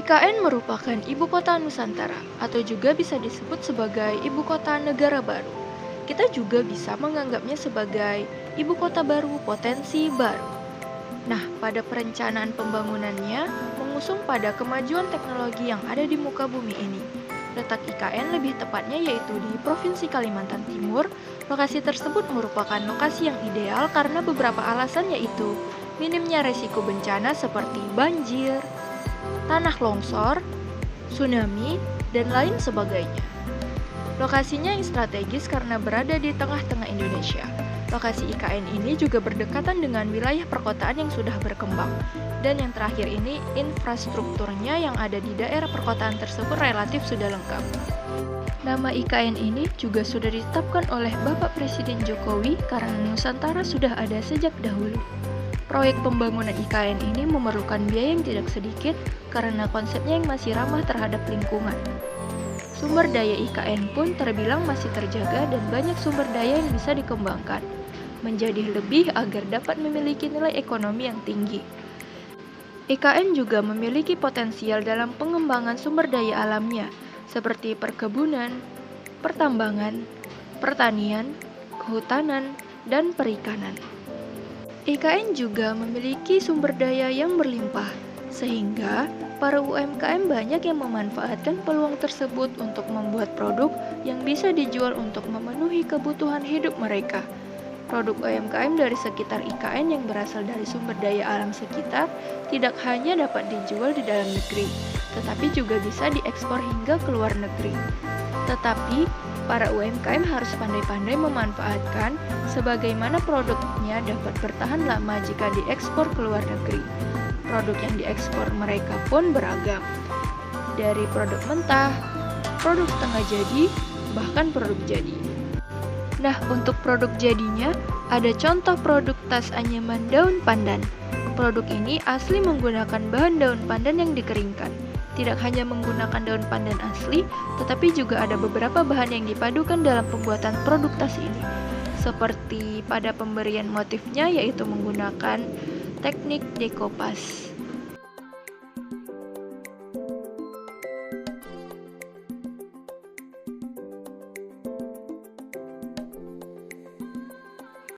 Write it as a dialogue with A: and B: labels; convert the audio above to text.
A: IKN merupakan ibu kota Nusantara atau juga bisa disebut sebagai ibu kota negara baru. Kita juga bisa menganggapnya sebagai ibu kota baru potensi baru. Nah, pada perencanaan pembangunannya mengusung pada kemajuan teknologi yang ada di muka bumi ini. Letak IKN lebih tepatnya yaitu di Provinsi Kalimantan Timur. Lokasi tersebut merupakan lokasi yang ideal karena beberapa alasan yaitu minimnya resiko bencana seperti banjir, tanah longsor, tsunami, dan lain sebagainya. Lokasinya yang strategis karena berada di tengah-tengah Indonesia. Lokasi IKN ini juga berdekatan dengan wilayah perkotaan yang sudah berkembang. Dan yang terakhir ini, infrastrukturnya yang ada di daerah perkotaan tersebut relatif sudah lengkap. Nama IKN ini juga sudah ditetapkan oleh Bapak Presiden Jokowi karena Nusantara sudah ada sejak dahulu. Proyek pembangunan IKN ini memerlukan biaya yang tidak sedikit karena konsepnya yang masih ramah terhadap lingkungan. Sumber daya IKN pun terbilang masih terjaga dan banyak sumber daya yang bisa dikembangkan menjadi lebih agar dapat memiliki nilai ekonomi yang tinggi. IKN juga memiliki potensial dalam pengembangan sumber daya alamnya seperti perkebunan, pertambangan, pertanian, kehutanan, dan perikanan. IKN juga memiliki sumber daya yang berlimpah, sehingga para UMKM banyak yang memanfaatkan peluang tersebut untuk membuat produk yang bisa dijual untuk memenuhi kebutuhan hidup mereka. Produk UMKM dari sekitar IKN yang berasal dari sumber daya alam sekitar tidak hanya dapat dijual di dalam negeri, tetapi juga bisa diekspor hingga ke luar negeri. Tetapi, para UMKM harus pandai-pandai memanfaatkan sebagaimana produknya dapat bertahan lama jika diekspor ke luar negeri. Produk yang diekspor mereka pun beragam, dari produk mentah, produk setengah jadi, bahkan produk jadi. Nah, untuk produk jadinya, ada contoh produk tas anyaman daun pandan. Produk ini asli menggunakan bahan daun pandan yang dikeringkan. Tidak hanya menggunakan daun pandan asli, tetapi juga ada beberapa bahan yang dipadukan dalam pembuatan produk tas ini. Seperti pada pemberian motifnya yaitu menggunakan teknik decoupage.